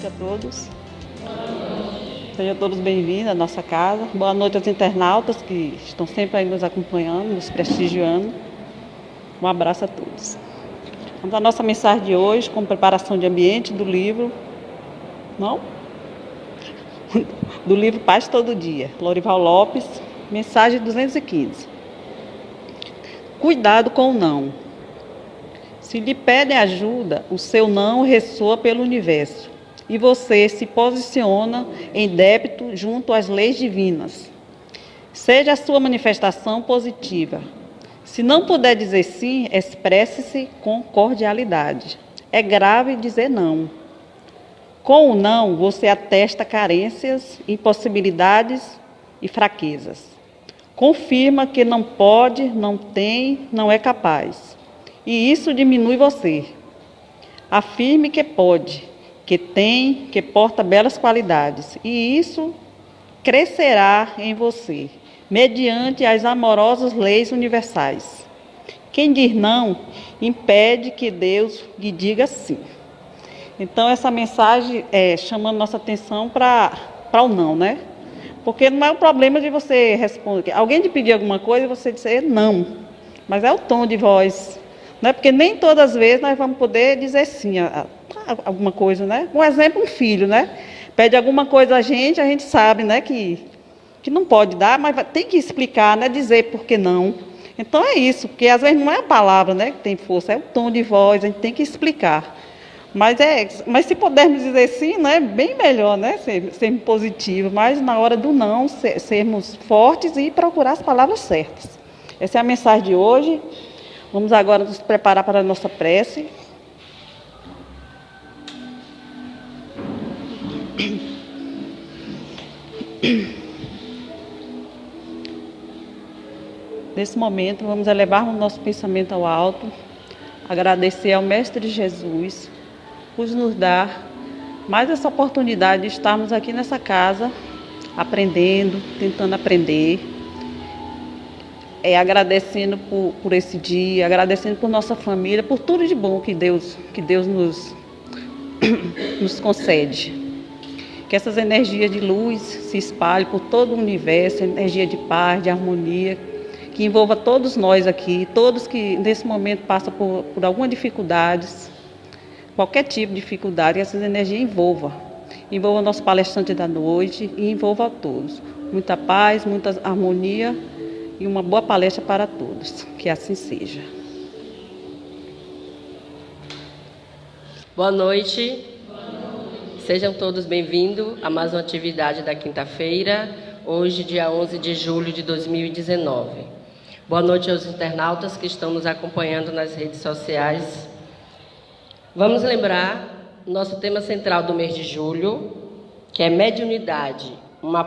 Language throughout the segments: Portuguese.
noite a todos. Sejam todos bem-vindos à nossa casa. Boa noite aos internautas que estão sempre aí nos acompanhando, nos prestigiando. Um abraço a todos. Vamos à nossa mensagem de hoje, com preparação de ambiente do livro, do livro Paz Todo Dia, Lorival Lopes, mensagem 215. Cuidado com o não. Se lhe pedem ajuda, o seu não ressoa pelo universo e você se posiciona em débito junto às leis divinas. Seja a sua manifestação positiva. Se não puder dizer sim, expresse-se com cordialidade. É grave dizer não. Com o não, você atesta carências, impossibilidades e fraquezas. Confirma que não pode, não tem, não é capaz. E isso diminui você. Afirme que pode, que tem, que porta belas qualidades. E isso crescerá em você, mediante as amorosas leis universais. Quem diz não, impede que Deus lhe diga sim. Então, essa mensagem é chamando nossa atenção para o não, né? Porque não é o problema de você responder. Alguém te pedir alguma coisa e você dizer não. Mas é o tom de voz. Né? Porque nem todas as vezes nós vamos poder dizer sim a alguma coisa, né? Um exemplo, um filho, né? Pede alguma coisa a gente sabe, né, que não pode dar, mas tem que explicar, né, dizer por que não. Então é isso, porque às vezes não é a palavra, né, que tem força, é o tom de voz, a gente tem que explicar. Mas se pudermos dizer sim, né, bem melhor, né, sermos positivos, mas na hora do não, sermos fortes e procurar as palavras certas. Essa é a mensagem de hoje. Vamos agora nos preparar para a nossa prece. Nesse momento, vamos elevar o nosso pensamento ao alto, agradecer ao Mestre Jesus por nos dar mais essa oportunidade de estarmos aqui nessa casa, aprendendo, tentando aprender, agradecendo por esse dia, agradecendo por nossa família, por tudo de bom que Deus nos concede. Que essas energias de luz se espalhem por todo o universo, energia de paz, de harmonia, que envolva todos nós aqui, todos que nesse momento passam por alguma dificuldade, qualquer tipo de dificuldade, que essas energias envolva o nosso palestrante da noite e envolva a todos. Muita paz, muita harmonia e uma boa palestra para todos. Que assim seja. Boa noite. Sejam todos bem-vindos a mais uma atividade da quinta-feira, hoje, dia 11 de julho de 2019. Boa noite aos internautas que estão nos acompanhando nas redes sociais. Vamos lembrar nosso tema central do mês de julho, que é mediunidade, uma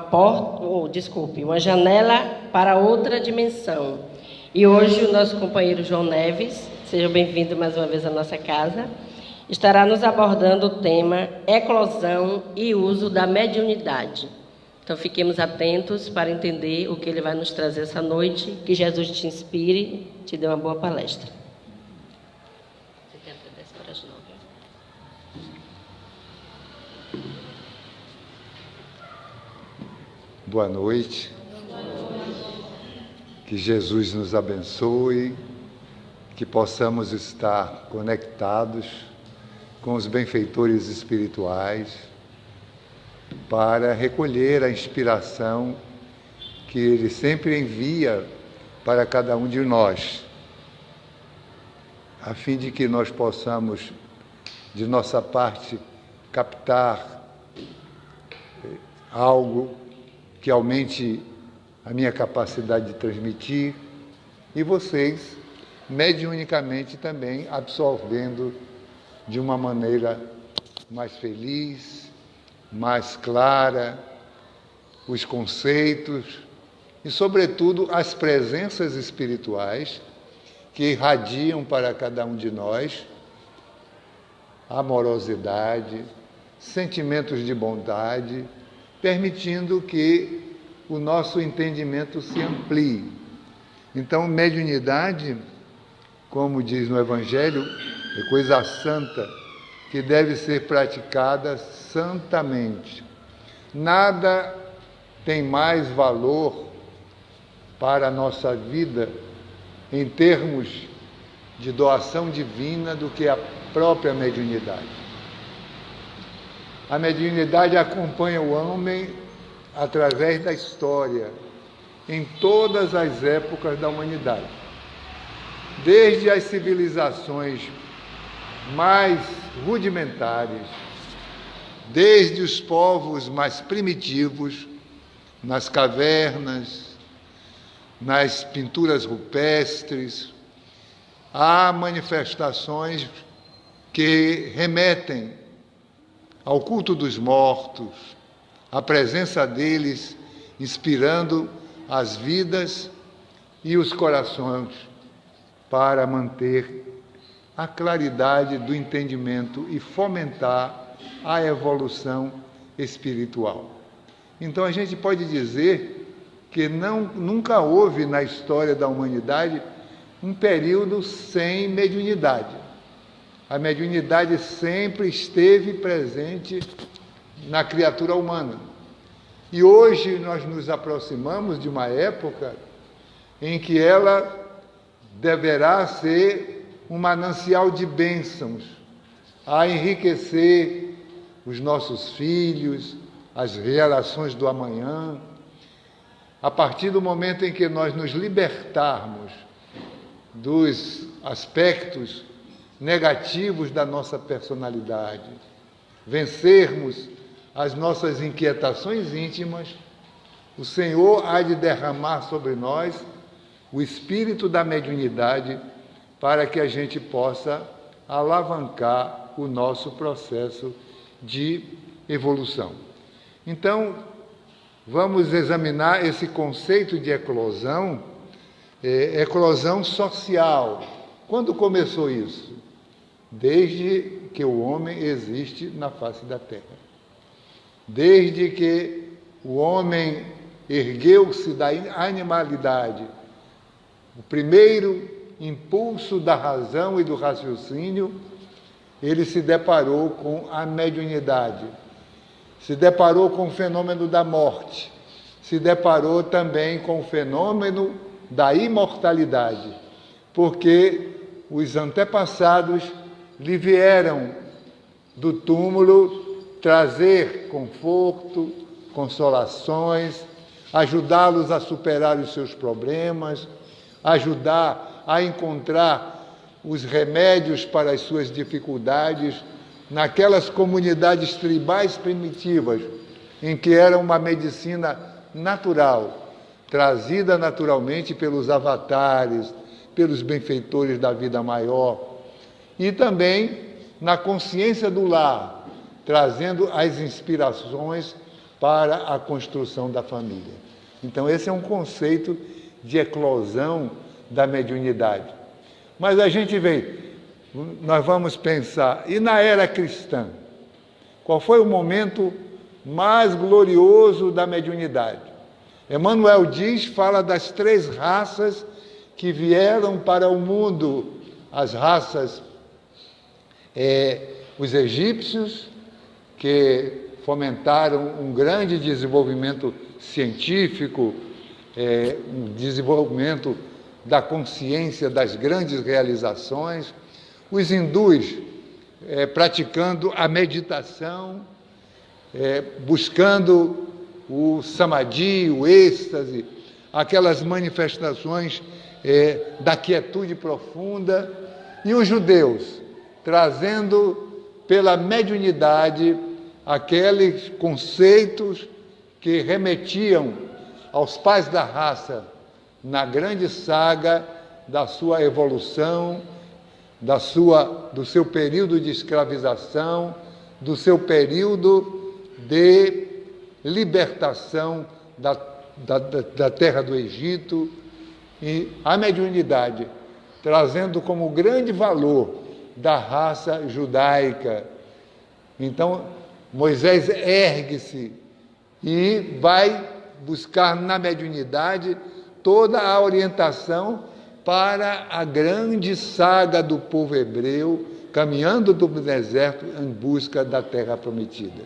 janela para outra dimensão. E hoje o nosso companheiro João Neves, seja bem-vindo mais uma vez à nossa casa, estará nos abordando o tema eclosão e uso da mediunidade. Então, fiquemos atentos para entender o que ele vai nos trazer essa noite. Que Jesus te inspire, te dê uma boa palestra. Você tem até 10 para as 9. Boa noite. Que Jesus nos abençoe, que possamos estar conectados com os benfeitores espirituais, para recolher a inspiração que Ele sempre envia para cada um de nós, a fim de que nós possamos, de nossa parte, captar algo que aumente a minha capacidade de transmitir e vocês, mediunicamente também, absorvendo de uma maneira mais feliz, mais clara, os conceitos e, sobretudo, as presenças espirituais que irradiam para cada um de nós amorosidade, sentimentos de bondade, permitindo que o nosso entendimento se amplie. Então, mediunidade, como diz no Evangelho, é coisa santa, que deve ser praticada santamente. Nada tem mais valor para a nossa vida em termos de doação divina do que a própria mediunidade. A mediunidade acompanha o homem através da história, em todas as épocas da humanidade. Desde as civilizações mais rudimentares, desde os povos mais primitivos, nas cavernas, nas pinturas rupestres, há manifestações que remetem ao culto dos mortos, a presença deles inspirando as vidas e os corações para manter a claridade do entendimento e fomentar a evolução espiritual. Então a gente pode dizer que nunca houve na história da humanidade um período sem mediunidade. A mediunidade sempre esteve presente na criatura humana. E hoje nós nos aproximamos de uma época em que ela deverá ser um manancial de bênçãos, a enriquecer os nossos filhos, as relações do amanhã, a partir do momento em que nós nos libertarmos dos aspectos negativos da nossa personalidade, vencermos as nossas inquietações íntimas, o Senhor há de derramar sobre nós o espírito da mediunidade para que a gente possa alavancar o nosso processo de evolução. Então, vamos examinar esse conceito de eclosão, eclosão social. Quando começou isso? Desde que o homem existe na face da terra. Desde que o homem ergueu-se da animalidade, o primeiro impulso da razão e do raciocínio, ele se deparou com a mediunidade, se deparou com o fenômeno da morte, se deparou também com o fenômeno da imortalidade, porque os antepassados lhe vieram do túmulo trazer conforto, consolações, ajudá-los a superar os seus problemas, ajudar a encontrar os remédios para as suas dificuldades naquelas comunidades tribais primitivas, em que era uma medicina natural, trazida naturalmente pelos avatares, pelos benfeitores da vida maior, e também na consciência do lar, trazendo as inspirações para a construção da família. Então, esse é um conceito de eclosão da mediunidade. Mas a gente vê, nós vamos pensar, e na era cristã? Qual foi o momento mais glorioso da mediunidade? Emmanuel Dias fala das 3 raças que vieram para o mundo, as raças, os egípcios, que fomentaram um grande desenvolvimento científico, um desenvolvimento da consciência das grandes realizações, os hindus praticando a meditação, buscando o samadhi, o êxtase, aquelas manifestações da quietude profunda, e os judeus trazendo pela mediunidade aqueles conceitos que remetiam aos pais da raça na grande saga da sua evolução, do seu período de escravização, do seu período de libertação da terra do Egito, e a mediunidade trazendo como grande valor da raça judaica. Então, Moisés ergue-se e vai buscar na mediunidade toda a orientação para a grande saga do povo hebreu, caminhando do deserto em busca da terra prometida.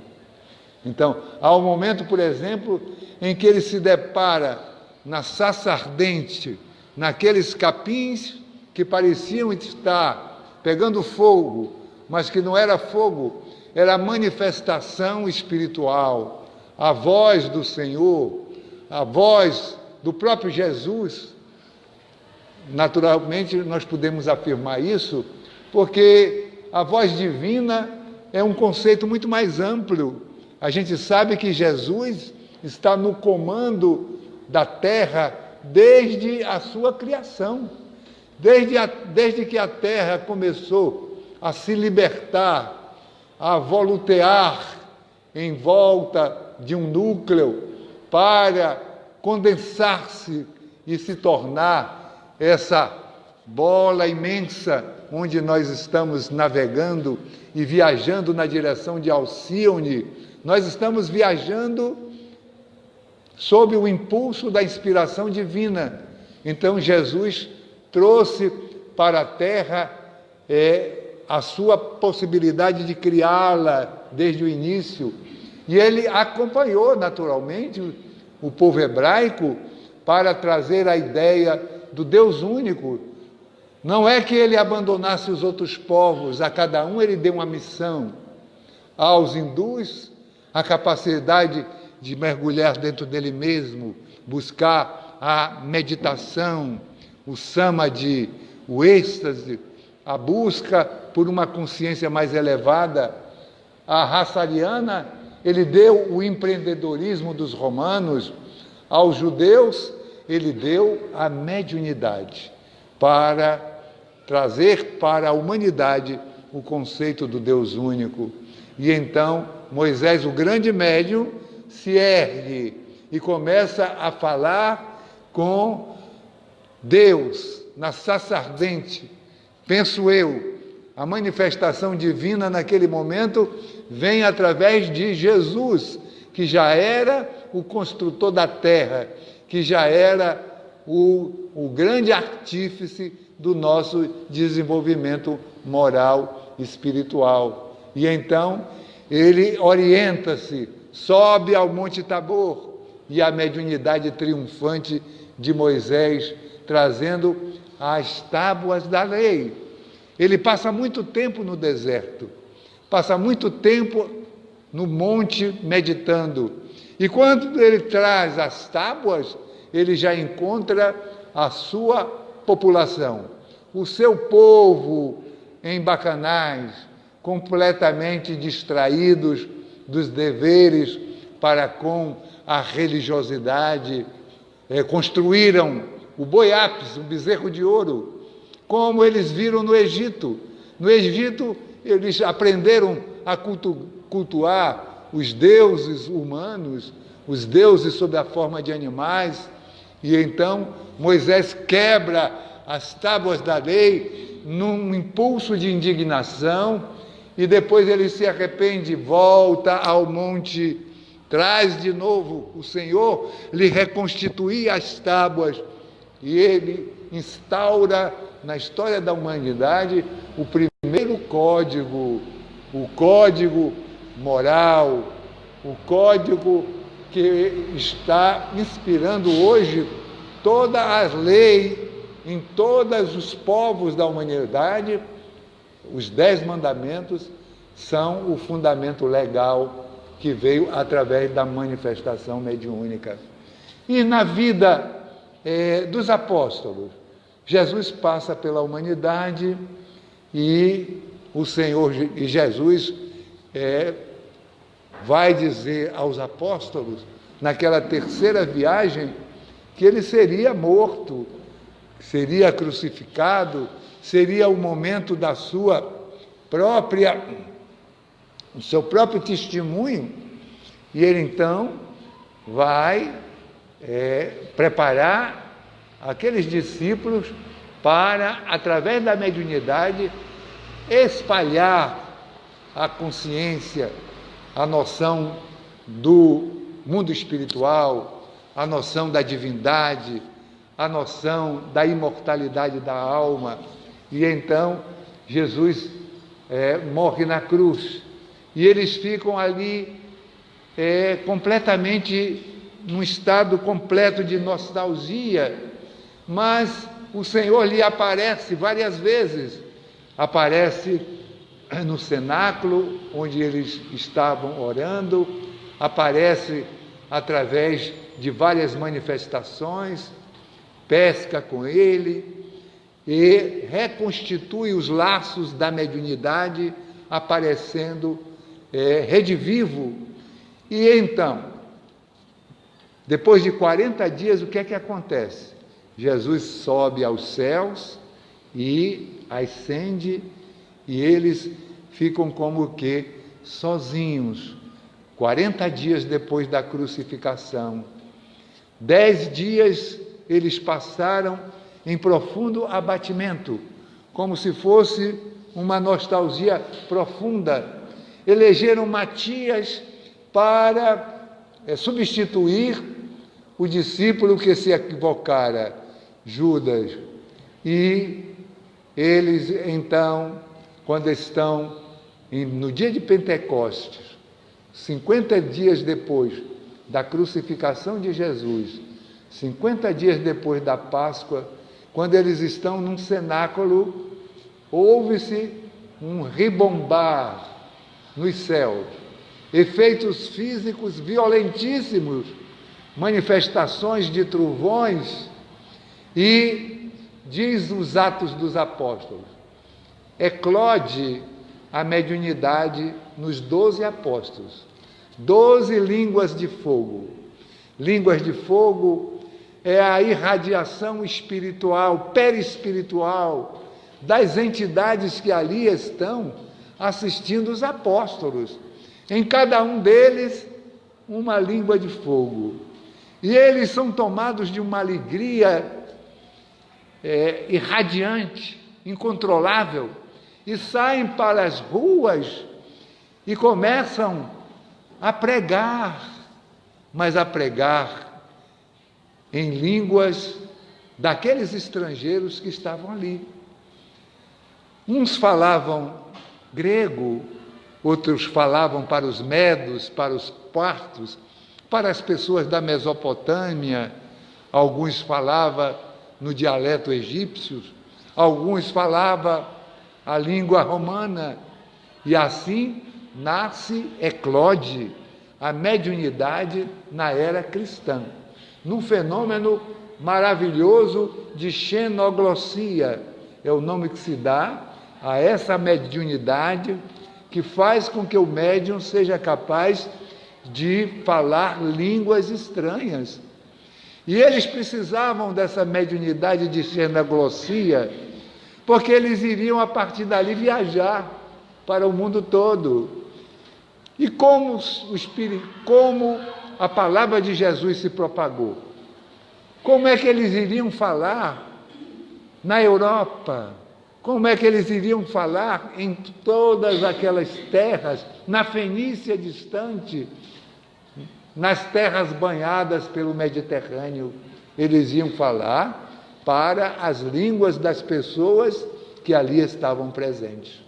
Então, há um momento, por exemplo, em que ele se depara na sarça ardente, naqueles capins que pareciam estar pegando fogo, mas que não era fogo, era a manifestação espiritual, a voz do Senhor, a voz do próprio Jesus. Naturalmente, nós podemos afirmar isso, porque a voz divina é um conceito muito mais amplo. A gente sabe que Jesus está no comando da terra desde a sua criação, desde que a terra começou a se libertar, a volutear em volta de um núcleo para condensar-se e se tornar essa bola imensa onde nós estamos navegando e viajando na direção de Alcíone. Nós estamos viajando sob o impulso da inspiração divina. Então Jesus trouxe para a terra a sua possibilidade de criá-la desde o início. E ele acompanhou naturalmente o povo hebraico para trazer a ideia do Deus único. Não é que ele abandonasse os outros povos, a cada um ele deu uma missão. Aos hindus, a capacidade de mergulhar dentro dele mesmo, buscar a meditação, o samadhi, o êxtase, a busca por uma consciência mais elevada. A raça ariana, ele deu o empreendedorismo dos romanos. Aos judeus, ele deu a mediunidade para trazer para a humanidade o conceito do Deus único. E então, Moisés, o grande médium, se ergue e começa a falar com Deus na sarça ardente. Penso eu, a manifestação divina naquele momento vem através de Jesus, que já era o construtor da terra, que já era o grande artífice do nosso desenvolvimento moral e espiritual. E então ele orienta-se, sobe ao Monte Tabor, e a mediunidade triunfante de Moisés, trazendo as tábuas da lei. Ele passa muito tempo no deserto, passa muito tempo no monte meditando. E quando ele traz as tábuas, ele já encontra a sua população, o seu povo em bacanais, completamente distraídos dos deveres para com a religiosidade. Construíram o boi ápis, o bezerro de ouro, como eles viram no Egito. No Egito, eles aprenderam a cultuar os deuses humanos, os deuses sob a forma de animais, e então Moisés quebra as tábuas da lei num impulso de indignação, e depois ele se arrepende, volta ao monte, traz de novo o Senhor, lhe reconstituir as tábuas, e ele instaura na história da humanidade o primeiro código, o código moral, o código que está inspirando hoje toda a lei em todos os povos da humanidade. Os 10 mandamentos são o fundamento legal que veio através da manifestação mediúnica. E na vida dos apóstolos, Jesus passa pela humanidade e o Senhor e Jesus vai dizer aos apóstolos, naquela terceira viagem, que ele seria morto, seria crucificado, seria o momento da sua própria, o seu próprio testemunho, e ele então vai preparar aqueles discípulos para, através da mediunidade, espalhar a consciência, a noção do mundo espiritual, a noção da divindade, a noção da imortalidade da alma. E então Jesus morre na cruz. E eles ficam ali completamente, num estado completo de nostalgia, mas o Senhor lhe aparece várias vezes. Aparece no cenáculo, onde eles estavam orando, aparece através de várias manifestações, pesca com ele e reconstitui os laços da mediunidade, aparecendo redivivo. E então, depois de 40 dias, o que é que acontece? Jesus sobe aos céus e ascende, e eles ficam como que sozinhos. 40 dias depois da crucificação. 10 dias eles passaram em profundo abatimento, como se fosse uma nostalgia profunda. Elegeram Matias para substituir o discípulo que se equivocara, Judas. E eles, então, quando estão no dia de Pentecostes, 50 dias depois da crucificação de Jesus, 50 dias depois da Páscoa, quando eles estão num cenáculo, ouve-se um ribombar nos céus, efeitos físicos violentíssimos, manifestações de trovões, e diz os Atos dos Apóstolos, eclode a mediunidade nos 12 apóstolos, 12 línguas de fogo. Línguas de fogo é a irradiação espiritual, perispiritual, das entidades que ali estão assistindo os apóstolos. Em cada um deles, uma língua de fogo. E eles são tomados de uma alegria irradiante, incontrolável, e saem para as ruas e começam a pregar, mas a pregar em línguas daqueles estrangeiros que estavam ali. Uns falavam grego, outros falavam para os medos, para os partos, para as pessoas da Mesopotâmia, alguns falavam no dialeto egípcio, alguns falavam a língua romana, e assim eclode a mediunidade na era cristã, num fenômeno maravilhoso de xenoglossia, é o nome que se dá a essa mediunidade que faz com que o médium seja capaz de falar línguas estranhas. E eles precisavam dessa mediunidade de xenoglossia, porque eles iriam a partir dali viajar para o mundo todo. E como a palavra de Jesus se propagou? Como é que eles iriam falar na Europa? Como é que eles iriam falar em todas aquelas terras, na Fenícia distante, nas terras banhadas pelo Mediterrâneo? Eles iam falar para as línguas das pessoas que ali estavam presentes.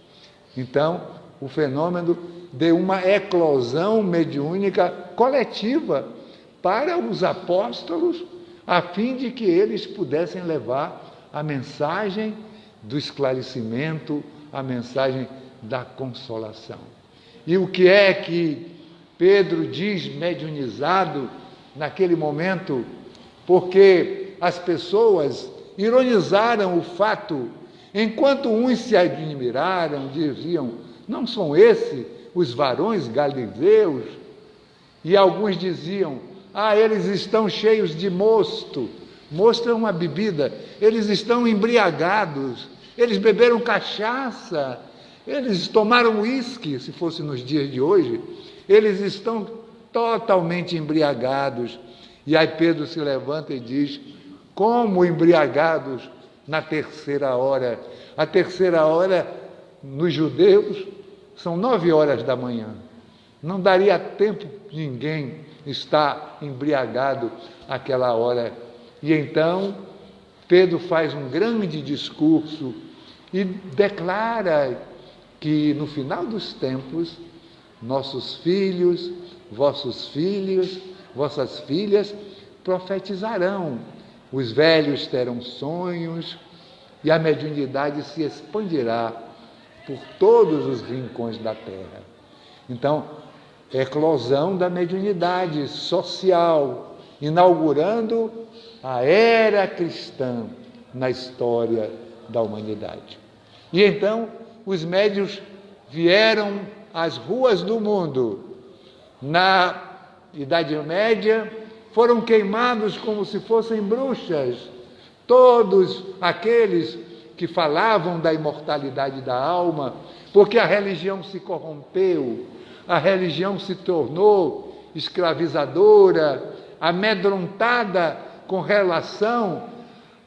Então, o fenômeno de uma eclosão mediúnica coletiva para os apóstolos, a fim de que eles pudessem levar a mensagem do esclarecimento, a mensagem da consolação. E o que é que Pedro diz mediunizado naquele momento? Porque as pessoas ironizaram o fato, enquanto uns se admiraram, diziam, não são esses os varões galileus? E alguns diziam, eles estão cheios de mosto. Mosto é uma bebida. Eles estão embriagados, eles beberam cachaça, eles tomaram uísque, se fosse nos dias de hoje, eles estão totalmente embriagados. E aí Pedro se levanta e diz, como embriagados na terceira hora? A terceira hora, nos judeus, são 9 horas da manhã. Não daria tempo de ninguém estar embriagado àquela hora. E então, Pedro faz um grande discurso e declara que no final dos tempos, nossos filhos, vossos filhos, vossas filhas profetizarão, os velhos terão sonhos e a mediunidade se expandirá por todos os rincões da terra. Então, eclosão da mediunidade social, inaugurando a era cristã na história da humanidade. E então, os médiuns vieram às ruas do mundo. Na Idade Média, foram queimados como se fossem bruxas todos aqueles que falavam da imortalidade da alma, porque a religião se corrompeu, a religião se tornou escravizadora, amedrontada com relação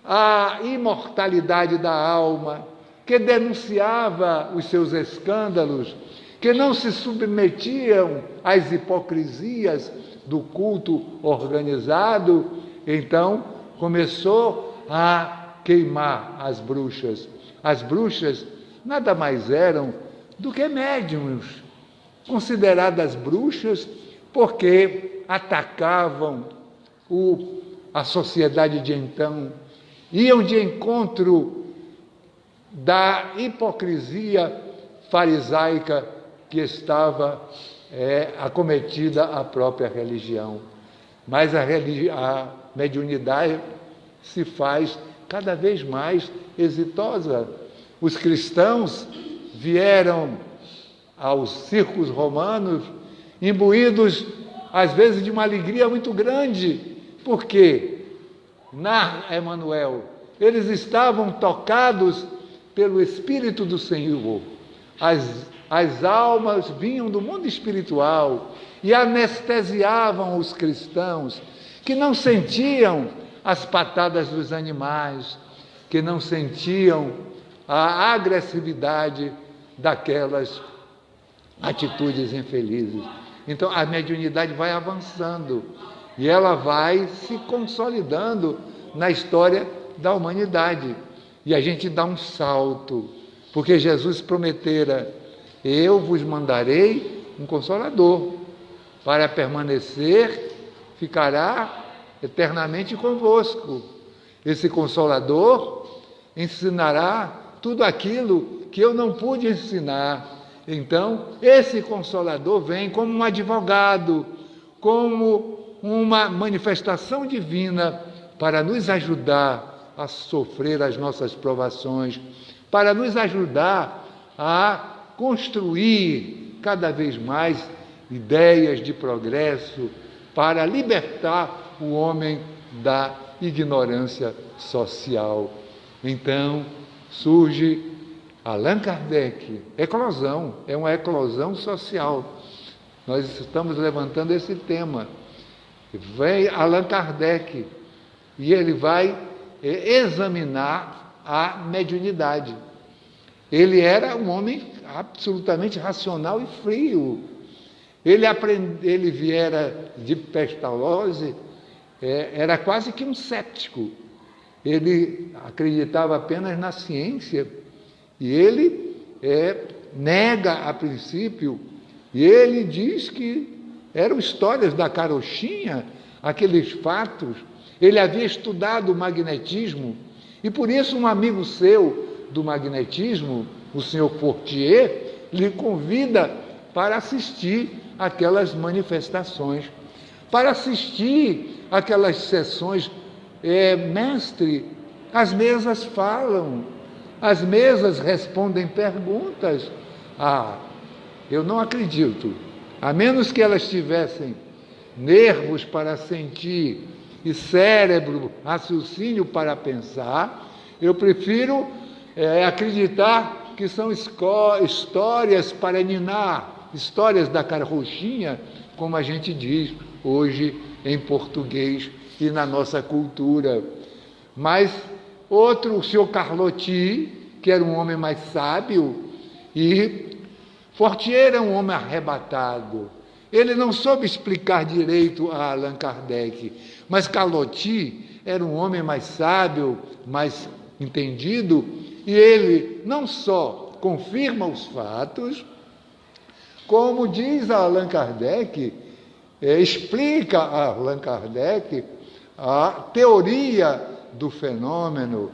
à imortalidade da alma, que denunciava os seus escândalos, que não se submetiam às hipocrisias do culto organizado. Então começou a queimar as bruxas. As bruxas nada mais eram do que médiuns, consideradas bruxas porque atacavam a sociedade de então, iam de encontro da hipocrisia farisaica que estava acometida a própria religião. Mas a mediunidade se faz cada vez mais exitosa. Os cristãos vieram aos circos romanos imbuídos, às vezes, de uma alegria muito grande, porque na Emanuel eles estavam tocados pelo Espírito do Senhor. As almas vinham do mundo espiritual e anestesiavam os cristãos, que não sentiam as patadas dos animais, que não sentiam a agressividade daquelas atitudes infelizes. Então, a mediunidade vai avançando e ela vai se consolidando na história da humanidade. E a gente dá um salto, porque Jesus prometera: eu vos mandarei um Consolador, para permanecer, ficará eternamente convosco. Esse Consolador ensinará tudo aquilo que eu não pude ensinar. Então, esse Consolador vem como um advogado, como uma manifestação divina para nos ajudar a sofrer as nossas provações, para nos ajudar a construir cada vez mais ideias de progresso, para libertar o homem da ignorância social. Então, surge Allan Kardec. Eclosão, é uma eclosão social. Nós estamos levantando esse tema. Vem Allan Kardec e ele vai examinar a mediunidade. Ele era um homem absolutamente racional e frio. Ele viera de Pestalozzi, era quase que um cético. Ele acreditava apenas na ciência e ele nega a princípio, e ele diz que eram histórias da carochinha, aqueles fatos. Ele havia estudado o magnetismo e por isso um amigo seu do magnetismo, o senhor Fortier, lhe convida para assistir aquelas manifestações, para assistir aquelas sessões. Mestre, as mesas falam, as mesas respondem perguntas. Eu não acredito, a menos que elas tivessem nervos para sentir e cérebro, raciocínio para pensar. Eu prefiro acreditar que são histórias para ninar, histórias da carochinha, como a gente diz hoje em português e na nossa cultura. Mas outro, o senhor Carlotti, que era um homem mais sábio, e Fortier era um homem arrebatado. Ele não soube explicar direito a Allan Kardec, mas Carlotti era um homem mais sábio, mais entendido, e ele não só confirma os fatos, como diz Allan Kardec, explica a Allan Kardec a teoria do fenômeno,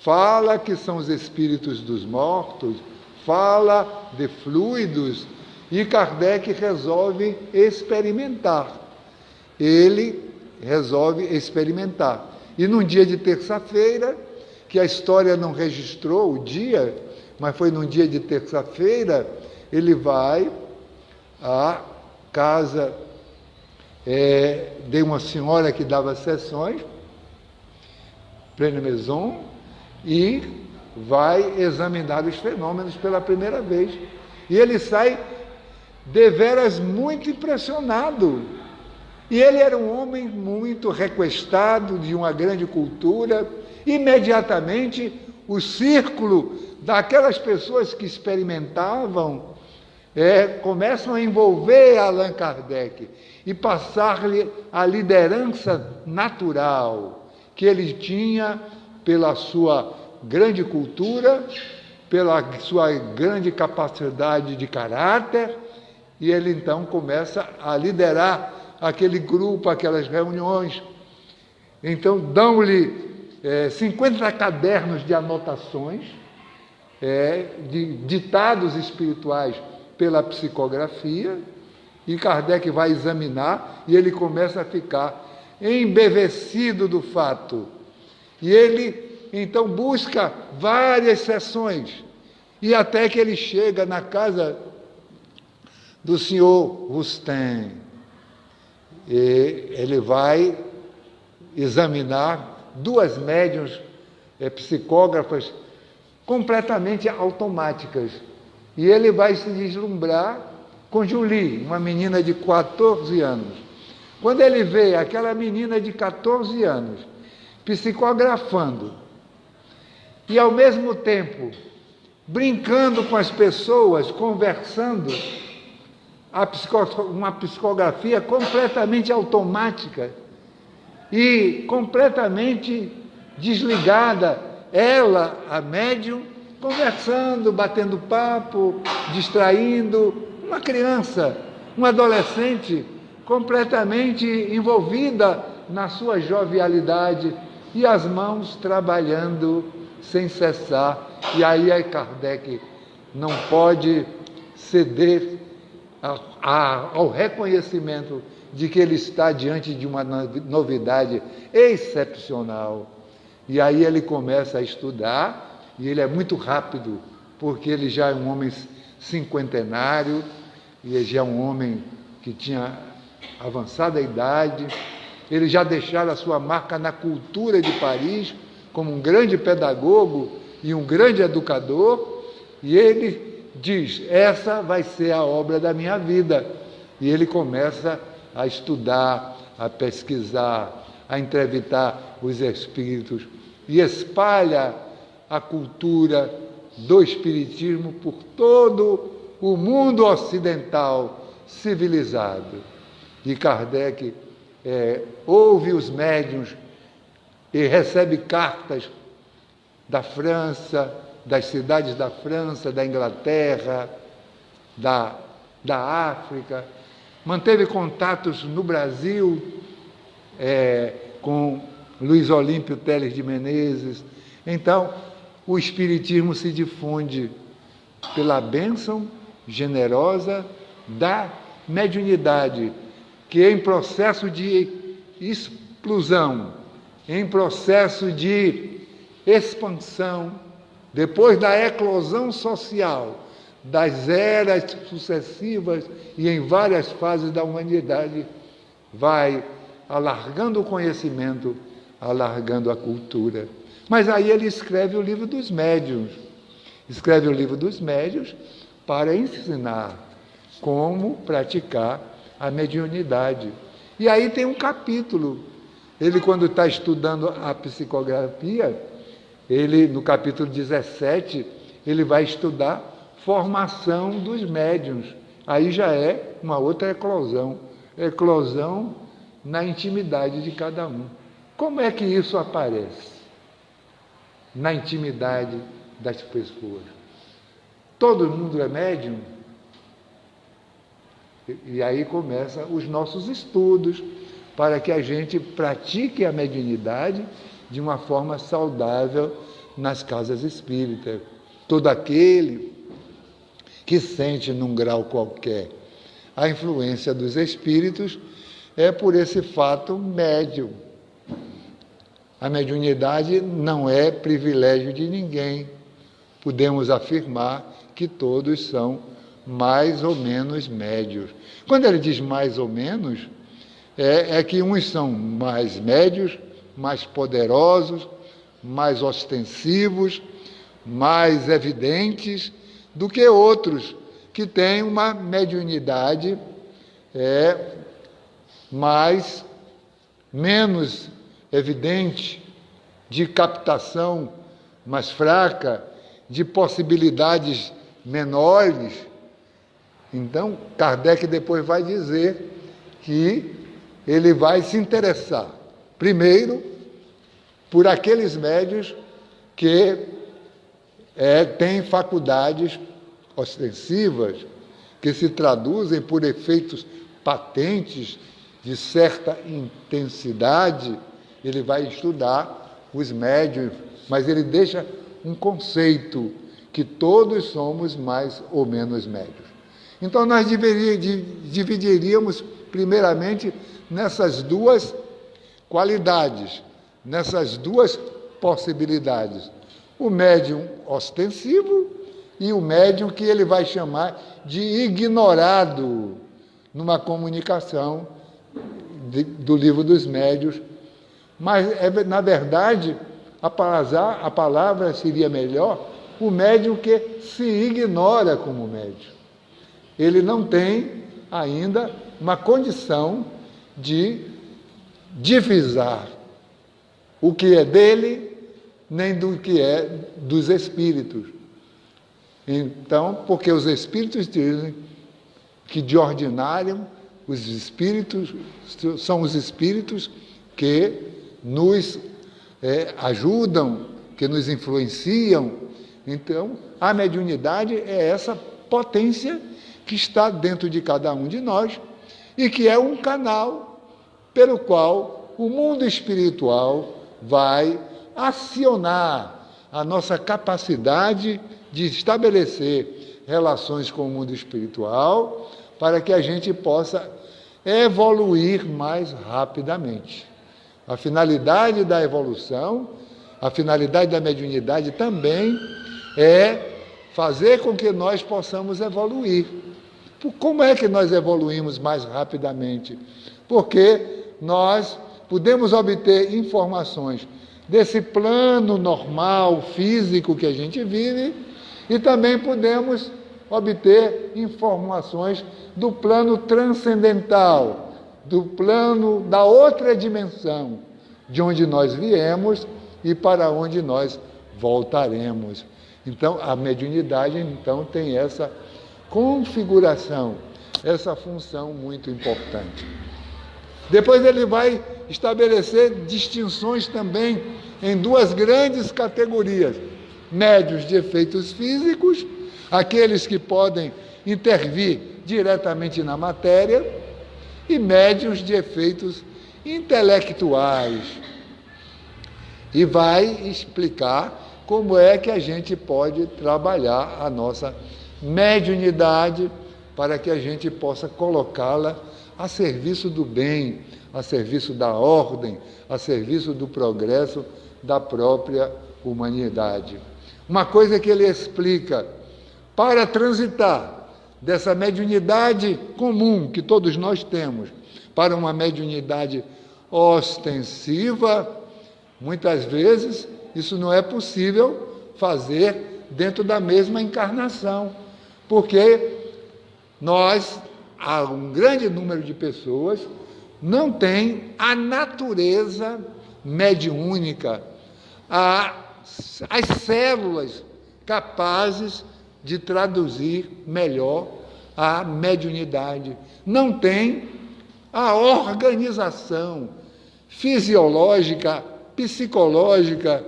fala que são os espíritos dos mortos, fala de fluidos, e Kardec resolve experimentar. Ele resolve experimentar. E num dia de terça-feira, que a história não registrou o dia, mas foi num dia de terça-feira, ele vai à casa de uma senhora que dava sessões, Pleine Maison, e vai examinar os fenômenos pela primeira vez. E ele sai deveras muito impressionado. E ele era um homem muito requestado, de uma grande cultura. Imediatamente, o círculo daquelas pessoas que experimentavam começam a envolver Allan Kardec e passar-lhe a liderança natural que ele tinha pela sua grande cultura, pela sua grande capacidade de caráter, e ele então começa a liderar aquele grupo, aquelas reuniões. Então dão-lhe 50 cadernos de anotações, de ditados espirituais pela psicografia, e Kardec vai examinar, e ele começa a ficar embevecido do fato. E ele então busca várias sessões, e até que ele chega na casa do senhor Rustem. E ele vai examinar duas médiuns psicógrafas completamente automáticas. E ele vai se deslumbrar com Julie, uma menina de 14 anos. Quando ele vê aquela menina de 14 anos psicografando e, ao mesmo tempo, brincando com as pessoas, conversando, uma psicografia completamente automática e completamente desligada, ela, a médium, conversando, batendo papo, distraindo, uma criança, um adolescente completamente envolvida na sua jovialidade e as mãos trabalhando sem cessar. E aí Kardec não pode ceder ao reconhecimento de que ele está diante de uma novidade excepcional. E aí ele começa a estudar, e ele é muito rápido, porque ele já é um homem cinquentenário, e ele já é um homem que tinha avançada idade, ele já deixara a sua marca na cultura de Paris, como um grande pedagogo e um grande educador, e ele diz: essa vai ser a obra da minha vida. E ele começa a estudar, a pesquisar, a entrevistar os espíritos, e espalha a cultura do espiritismo por todo o mundo ocidental civilizado. E Kardec ouve os médiuns e recebe cartas da França, das cidades da França, da Inglaterra, da África, manteve contatos no Brasil com Luiz Olímpio Teles de Menezes. Então, o Espiritismo se difunde pela bênção generosa da mediunidade, que em processo de explosão, em processo de expansão, depois da eclosão social, das eras sucessivas e em várias fases da humanidade, vai alargando o conhecimento, alargando a cultura. Mas aí ele escreve o livro dos médiuns. Escreve o livro dos médiuns para ensinar como praticar a mediunidade. E aí tem um capítulo. Ele, quando está estudando a psicografia, ele, no capítulo 17, ele vai estudar formação dos médiuns. Aí já é uma outra eclosão. Eclosão na intimidade de cada um. Como é que isso aparece? Na intimidade das pessoas. Todo mundo é médium? E aí começam os nossos estudos para que a gente pratique a mediunidade de uma forma saudável nas casas espíritas. Todo aquele que sente num grau qualquer a influência dos espíritos é por esse fato médium. A mediunidade não é privilégio de ninguém. Podemos afirmar que todos são mais ou menos médios. Quando ele diz mais ou menos, é que uns são mais médios, mais poderosos, mais ostensivos, mais evidentes do que outros que têm uma mediunidade menos evidente, de captação mais fraca, de possibilidades menores. Então, Kardec depois vai dizer que ele vai se interessar, primeiro, por aqueles médios que têm faculdades ostensivas, que se traduzem por efeitos patentes de certa intensidade. Ele vai estudar os médios, mas ele deixa um conceito, que todos somos mais ou menos médios. Então, nós dividiríamos, primeiramente, nessas duas qualidades, nessas duas possibilidades. O médium ostensivo e o médium que ele vai chamar de ignorado numa comunicação do Livro dos Médiuns. Mas, na verdade, a palavra seria melhor, o médium que se ignora como médium. Ele não tem ainda uma condição de divisar o que é dele, nem do que é dos espíritos. Então, porque os espíritos dizem que, de ordinário, os espíritos são os espíritos que nos ajudam, que nos influenciam. Então, a mediunidade é essa potência que está dentro de cada um de nós e que é um canal pelo qual o mundo espiritual vai acionar a nossa capacidade de estabelecer relações com o mundo espiritual para que a gente possa evoluir mais rapidamente. A finalidade da evolução, a finalidade da mediunidade também é fazer com que nós possamos evoluir. Como é que nós evoluímos mais rapidamente? Porque nós podemos obter informações desse plano normal, físico que a gente vive, e também podemos obter informações do plano transcendental, do plano da outra dimensão, de onde nós viemos e para onde nós voltaremos. Então, a mediunidade tem essa configuração, essa função muito importante. Depois ele vai estabelecer distinções também em duas grandes categorias: médios de efeitos físicos, aqueles que podem intervir diretamente na matéria, e médios de efeitos intelectuais. E vai explicar como é que a gente pode trabalhar a nossa mediunidade para que a gente possa colocá-la a serviço do bem, a serviço da ordem, a serviço do progresso da própria humanidade. Uma coisa que ele explica: para transitar dessa mediunidade comum que todos nós temos para uma mediunidade ostensiva, muitas vezes isso não é possível fazer dentro da mesma encarnação, porque há um grande número de pessoas não tem a natureza mediúnica, as células capazes de traduzir melhor a mediunidade. Não tem a organização fisiológica, psicológica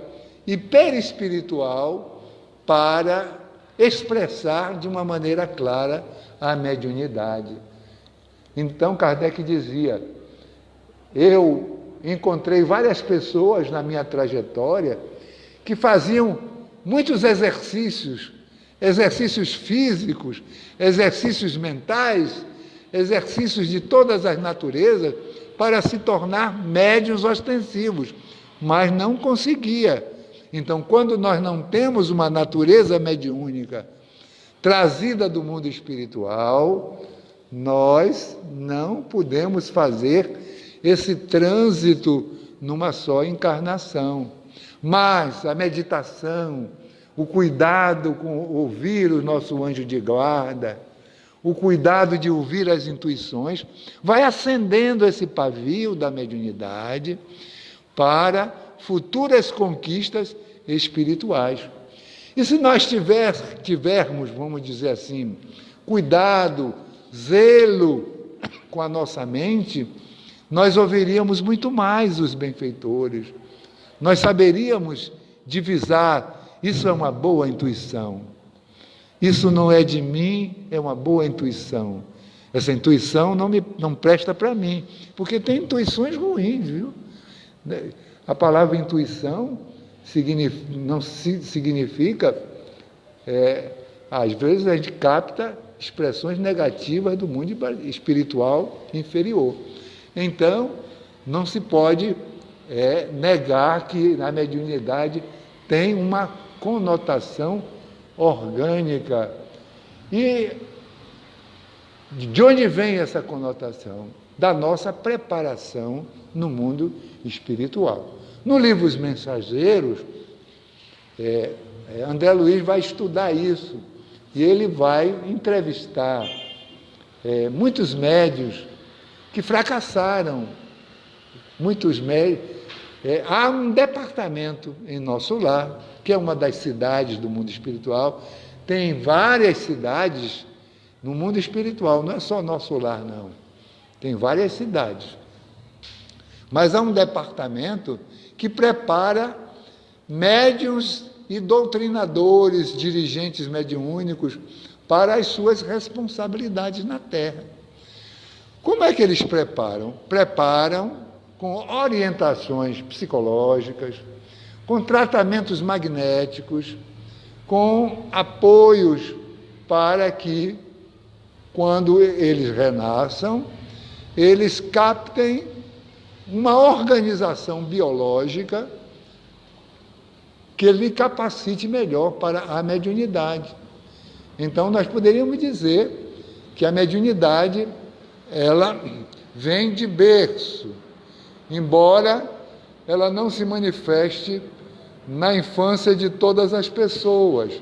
e perispiritual para expressar de uma maneira clara a mediunidade. Então Kardec dizia, eu encontrei várias pessoas na minha trajetória que faziam muitos exercícios físicos, exercícios mentais, exercícios de todas as naturezas, para se tornar médiuns ostensivos, mas não conseguia. Então, quando nós não temos uma natureza mediúnica trazida do mundo espiritual, nós não podemos fazer esse trânsito numa só encarnação. Mas a meditação, o cuidado com ouvir o nosso anjo de guarda, o cuidado de ouvir as intuições, vai acendendo esse pavio da mediunidade para futuras conquistas espirituais. E se nós tivermos, vamos dizer assim, cuidado, zelo com a nossa mente, nós ouviríamos muito mais os benfeitores. Nós saberíamos divisar, isso é uma boa intuição. Isso não é de mim, é uma boa intuição. Essa intuição não presta para mim, porque tem intuições ruins, viu? A palavra intuição não significa, às vezes a gente capta expressões negativas do mundo espiritual inferior. Então, não se pode negar que a mediunidade tem uma conotação orgânica. E de onde vem essa conotação? Da nossa preparação no mundo espiritual. No livro Os Mensageiros, André Luiz vai estudar isso, e ele vai entrevistar muitos médiuns que fracassaram, muitos médiuns. Há um departamento em nosso lar, que é uma das cidades do mundo espiritual, tem várias cidades no mundo espiritual, não é só nosso lar, não. Tem várias cidades. Mas há um departamento que prepara médiuns e doutrinadores, dirigentes mediúnicos, para as suas responsabilidades na Terra. Como é que eles preparam? Preparam com orientações psicológicas, com tratamentos magnéticos, com apoios para que, quando eles renasçam, eles captem uma organização biológica que lhe capacite melhor para a mediunidade. Então, nós poderíamos dizer que a mediunidade, ela vem de berço, embora ela não se manifeste na infância de todas as pessoas.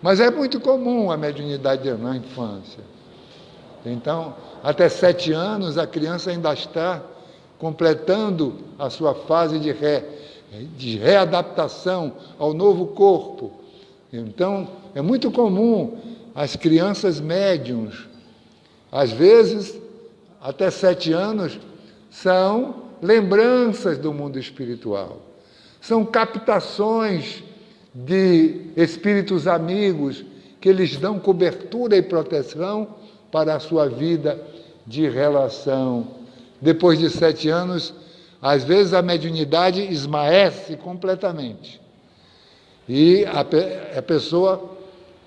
Mas é muito comum a mediunidade na infância. Então, até 7 anos, a criança ainda está completando a sua fase de readaptação ao novo corpo. Então, é muito comum as crianças médiuns, às vezes, até 7 anos, são lembranças do mundo espiritual. São captações de espíritos amigos que lhes dão cobertura e proteção para a sua vida de relação. Depois de 7 anos, às vezes a mediunidade esmaece completamente. E a pessoa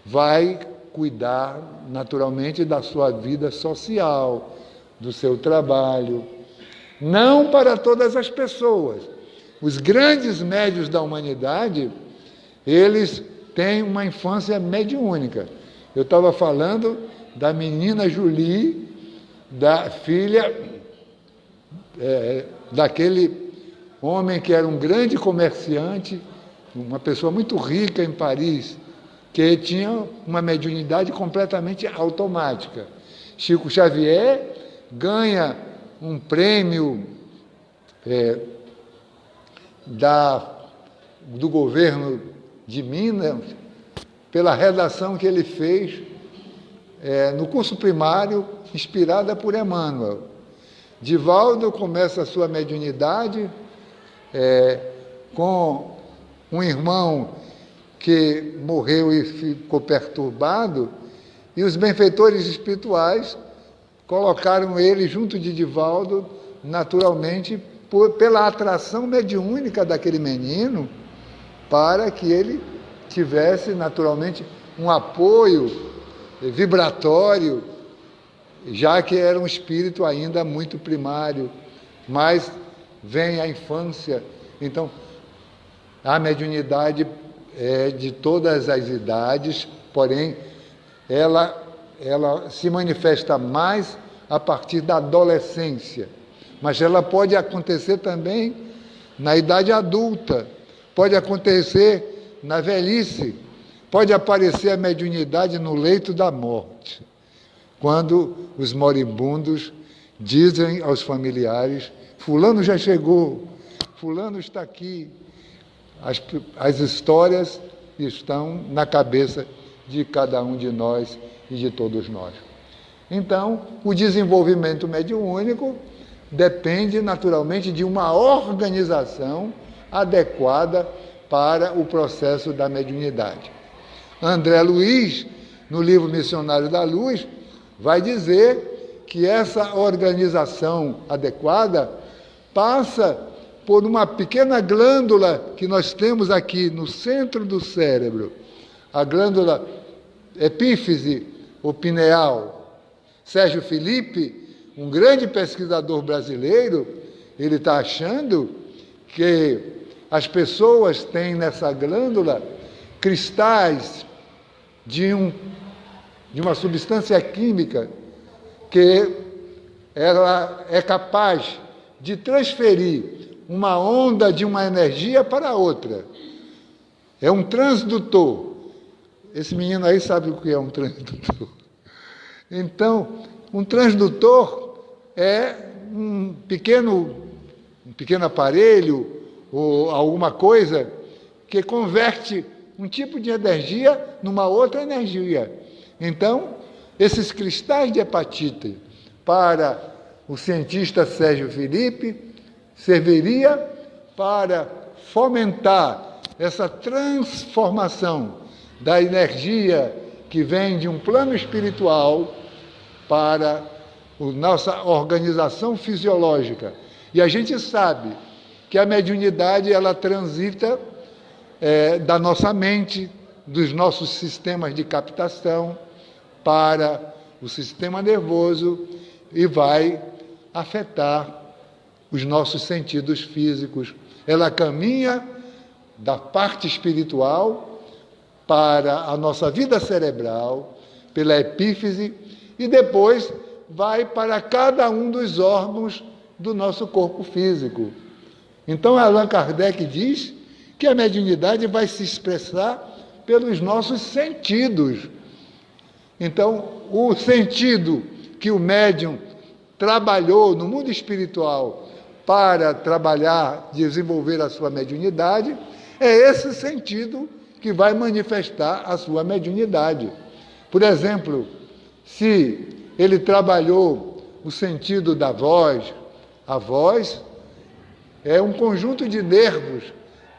vai cuidar naturalmente da sua vida social, do seu trabalho. Não para todas as pessoas. Os grandes médiuns da humanidade, eles têm uma infância mediúnica. Eu estava falando da menina Julie, da filha daquele homem que era um grande comerciante, uma pessoa muito rica em Paris, que tinha uma mediunidade completamente automática. Chico Xavier ganha um prêmio do governo de Minas pela redação que ele fez no curso primário, inspirada por Emmanuel. Divaldo começa a sua mediunidade com um irmão que morreu e ficou perturbado, e os benfeitores espirituais colocaram ele junto de Divaldo, naturalmente, pela atração mediúnica daquele menino, para que ele tivesse, naturalmente, um apoio vibratório, já que era um espírito ainda muito primário, mas vem a infância. Então, a mediunidade é de todas as idades, porém, ela se manifesta mais a partir da adolescência, mas ela pode acontecer também na idade adulta, pode acontecer na velhice, pode aparecer a mediunidade no leito da morte, quando os moribundos dizem aos familiares: fulano já chegou, fulano está aqui. As histórias estão na cabeça de cada um de nós e de todos nós. Então, o desenvolvimento mediúnico depende naturalmente de uma organização adequada para o processo da mediunidade. André Luiz, no livro Missionário da Luz, vai dizer que essa organização adequada passa por uma pequena glândula que nós temos aqui no centro do cérebro, a glândula epífise ou pineal. Sérgio Felipe, um grande pesquisador brasileiro, ele está achando que as pessoas têm nessa glândula cristais de uma substância química que ela é capaz de transferir uma onda de uma energia para outra. É um transdutor. Esse menino aí sabe o que é um transdutor. Então, um transdutor é um pequeno aparelho ou alguma coisa que converte um tipo de energia numa outra energia. Então, esses cristais de hepatite, para o cientista Sérgio Felipe, serviria para fomentar essa transformação da energia que vem de um plano espiritual para a nossa organização fisiológica. E a gente sabe que a mediunidade ela transita da nossa mente, dos nossos sistemas de captação para o sistema nervoso e vai afetar os nossos sentidos físicos. Ela caminha da parte espiritual para a nossa vida cerebral, pela epífise, e depois vai para cada um dos órgãos do nosso corpo físico. Então, Allan Kardec diz que a mediunidade vai se expressar pelos nossos sentidos. Então, o sentido que o médium trabalhou no mundo espiritual para trabalhar, desenvolver a sua mediunidade, é esse sentido que vai manifestar a sua mediunidade. Por exemplo, se ele trabalhou o sentido da voz, a voz é um conjunto de nervos.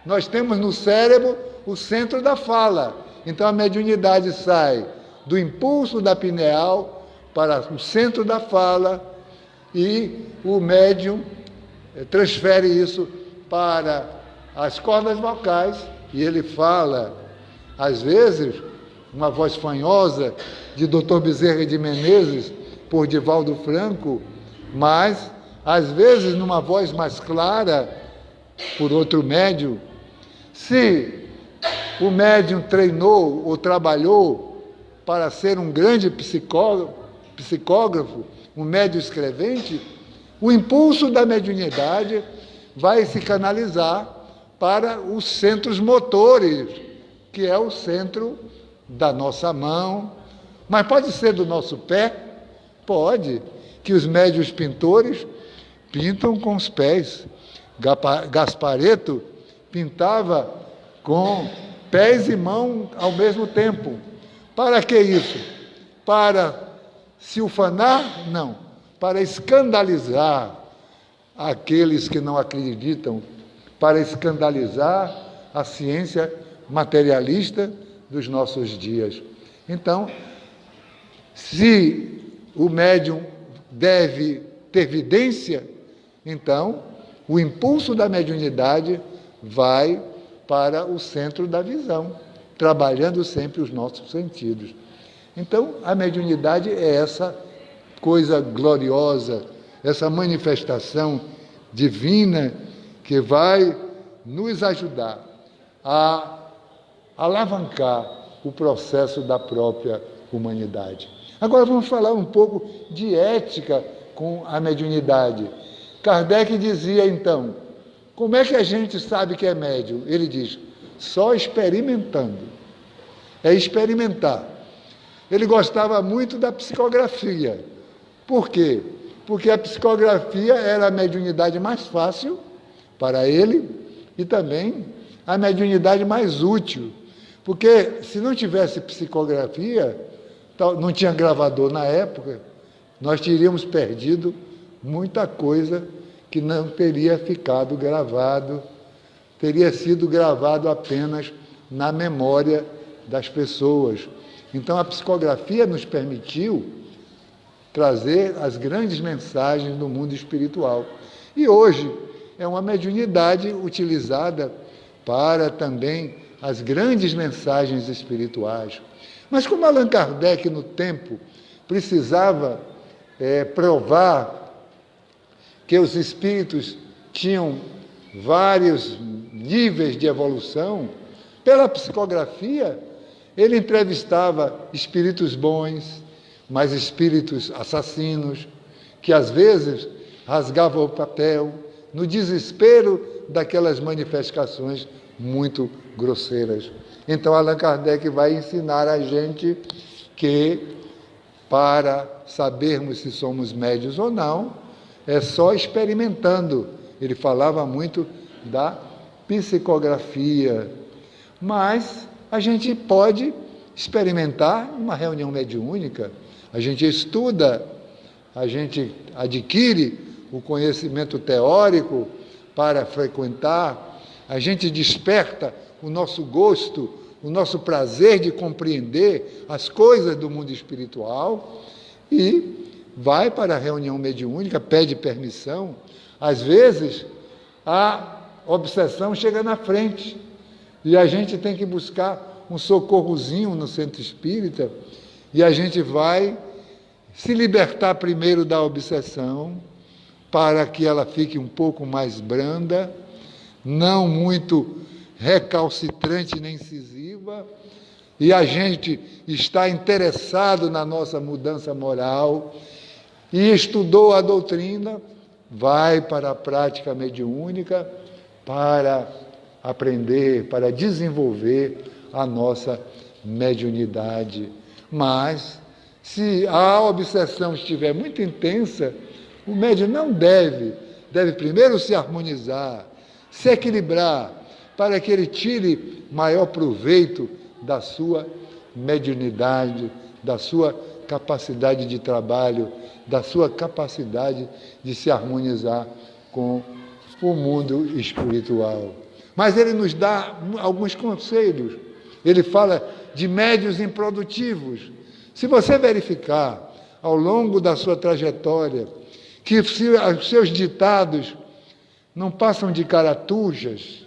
Nós temos no cérebro o centro da fala. Então a mediunidade sai do impulso da pineal para o centro da fala e o médium transfere isso para as cordas vocais e ele fala, às vezes, uma voz fanhosa de Dr. Bezerra de Menezes por Divaldo Franco, mas, às vezes, numa voz mais clara por outro médium. Se o médium treinou ou trabalhou para ser um grande psicógrafo, um médium escrevente, o impulso da mediunidade vai se canalizar para os centros motores, que é o centro da nossa mão, mas pode ser do nosso pé? Pode, que os médiuns pintores pintam com os pés. Gasparetto pintava com pés e mão ao mesmo tempo. Para que isso? Para se ufanar? Não. Para escandalizar aqueles que não acreditam, para escandalizar a ciência materialista dos nossos dias. Então, se o médium deve ter vidência, então o impulso da mediunidade vai para o centro da visão, trabalhando sempre os nossos sentidos. Então, a mediunidade é essa coisa gloriosa, essa manifestação divina que vai nos ajudar a alavancar o processo da própria humanidade. Agora vamos falar um pouco de ética com a mediunidade. Kardec dizia então, como é que a gente sabe que é médium? Ele diz, só experimentando. É experimentar. Ele gostava muito da psicografia. Por quê? Porque a psicografia era a mediunidade mais fácil para ele e também a mediunidade mais útil. Porque se não tivesse psicografia, não tinha gravador na época, nós teríamos perdido muita coisa que não teria ficado gravado, teria sido gravado apenas na memória das pessoas. Então a psicografia nos permitiu trazer as grandes mensagens do mundo espiritual. E hoje é uma mediunidade utilizada para também as grandes mensagens espirituais. Mas como Allan Kardec, no tempo, precisava provar que os espíritos tinham vários níveis de evolução, pela psicografia, ele entrevistava espíritos bons, mas espíritos assassinos, que às vezes rasgavam o papel, no desespero daquelas manifestações muito grosseiras. Então, Allan Kardec vai ensinar a gente que, para sabermos se somos médios ou não, é só experimentando. Ele falava muito da psicografia, mas a gente pode experimentar uma reunião mediúnica, a gente estuda, a gente adquire o conhecimento teórico para frequentar, a gente desperta o nosso gosto, o nosso prazer de compreender as coisas do mundo espiritual e vai para a reunião mediúnica, pede permissão. Às vezes, a obsessão chega na frente e a gente tem que buscar um socorrozinho no centro espírita e a gente vai se libertar primeiro da obsessão para que ela fique um pouco mais branda, não muito recalcitrante nem incisiva, e a gente está interessado na nossa mudança moral e estudou a doutrina, vai para a prática mediúnica para aprender, para desenvolver a nossa mediunidade. Mas, se a obsessão estiver muito intensa, o médium não deve primeiro se harmonizar, se equilibrar, para que ele tire maior proveito da sua mediunidade, da sua capacidade de trabalho, da sua capacidade de se harmonizar com o mundo espiritual. Mas ele nos dá alguns conselhos. Ele fala de médiuns improdutivos. Se você verificar ao longo da sua trajetória que os seus ditados não passam de caratujas,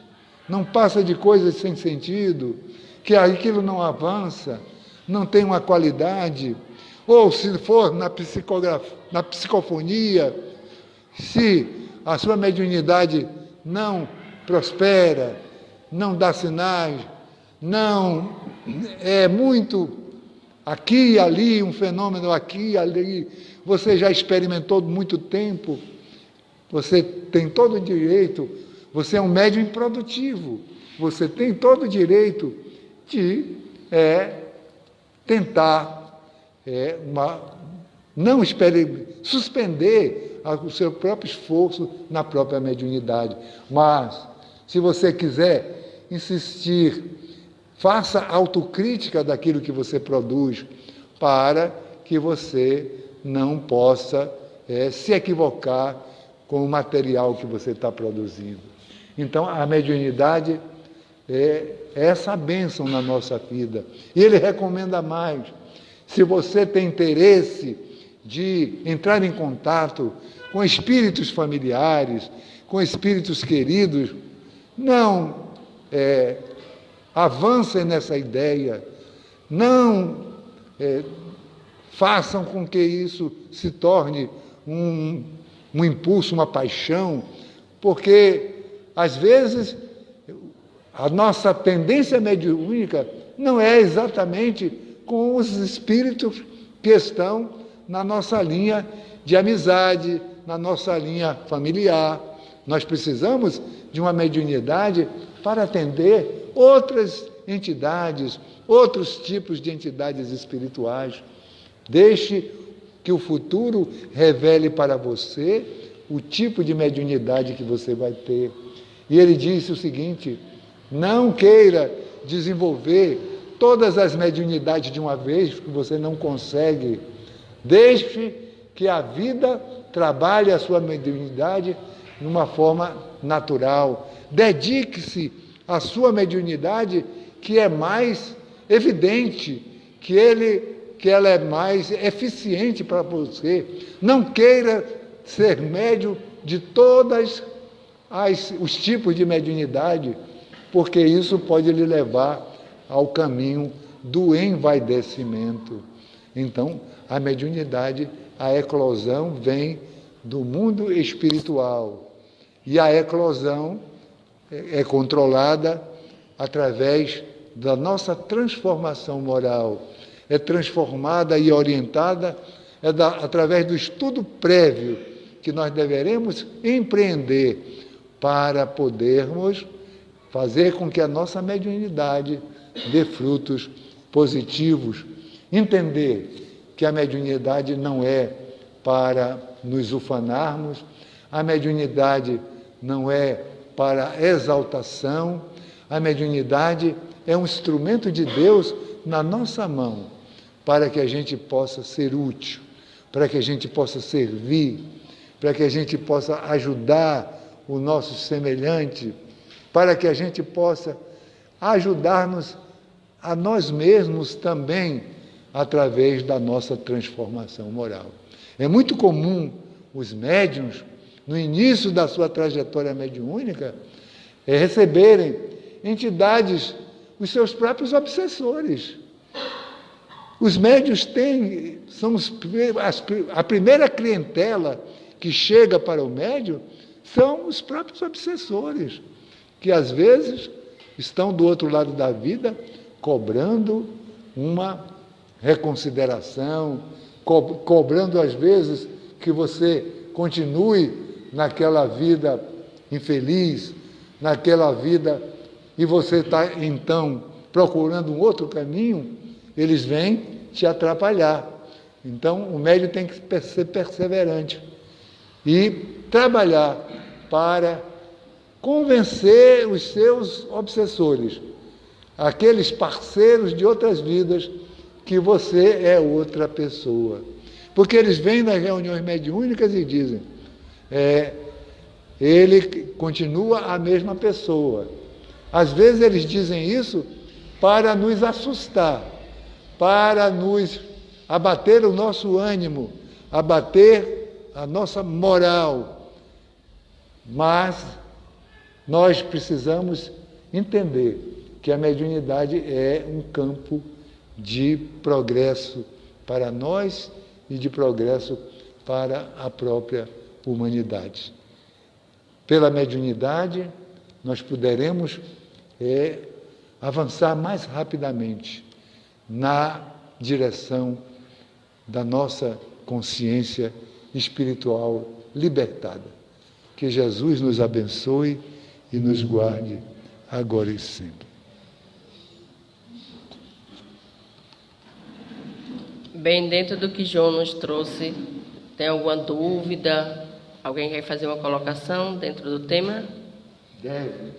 não passam de coisas sem sentido, que aquilo não avança, não tem uma qualidade, ou se for na psicofonia, se a sua mediunidade não prospera, não dá sinais, não é muito aqui e ali, um fenômeno aqui e ali, você já experimentou muito tempo, você tem todo o direito, você é um médium improdutivo, você tem todo o direito de tentar suspender o seu próprio esforço na própria mediunidade. Mas, se você quiser insistir, faça autocrítica daquilo que você produz, para que você não possa se equivocar com o material que você está produzindo. Então, a mediunidade essa bênção na nossa vida. E ele recomenda mais. Se você tem interesse de entrar em contato com espíritos familiares, com espíritos queridos, não avancem nessa ideia, não façam com que isso se torne um impulso, uma paixão, porque, às vezes, a nossa tendência mediúnica não é exatamente com os espíritos que estão na nossa linha de amizade, na nossa linha familiar. Nós precisamos de uma mediunidade para atender outras entidades, outros tipos de entidades espirituais. Deixe que o futuro revele para você o tipo de mediunidade que você vai ter. E ele disse o seguinte: não queira desenvolver todas as mediunidades de uma vez, porque você não consegue. Deixe que a vida trabalhe a sua mediunidade de uma forma natural. Dedique-se à sua mediunidade, que é mais evidente, que ela é mais eficiente para você. Não queira ser médium de todos os tipos de mediunidade, porque isso pode lhe levar ao caminho do envaidecimento. Então, a mediunidade, a eclosão vem do mundo espiritual. E a eclosão é controlada através da nossa transformação moral. É transformada e orientada através do estudo prévio que nós deveremos empreender para podermos fazer com que a nossa mediunidade dê frutos positivos. Entender que a mediunidade não é para nos ufanarmos, a mediunidade não é para exaltação, a mediunidade é um instrumento de Deus na nossa mão, para que a gente possa ser útil, para que a gente possa servir, para que a gente possa ajudar o nosso semelhante, para que a gente possa ajudar-nos a nós mesmos também, através da nossa transformação moral. É muito comum os médiuns, no início da sua trajetória mediúnica, receberem entidades, os seus próprios obsessores. Os médiuns a primeira clientela que chega para o médium são os próprios obsessores, que às vezes estão do outro lado da vida cobrando uma reconsideração, cobrando às vezes que você continue naquela vida infeliz, naquela vida, e você está então procurando um outro caminho, eles vêm te atrapalhar. Então o médium tem que ser perseverante e trabalhar para convencer os seus obsessores, aqueles parceiros de outras vidas, que você é outra pessoa. Porque eles vêm nas reuniões mediúnicas e dizem, ele continua a mesma pessoa. Às vezes eles dizem isso para nos assustar, para nos abater o nosso ânimo, abater a nossa moral. Mas nós precisamos entender que a mediunidade é um campo de progresso para nós e de progresso para a própria humanidade. Pela mediunidade, nós poderemos avançar mais rapidamente na direção da nossa consciência espiritual libertada. Que Jesus nos abençoe e nos guarde agora e sempre. Bem, dentro do que João nos trouxe, tem alguma dúvida? Alguém quer fazer uma colocação dentro do tema? Deve.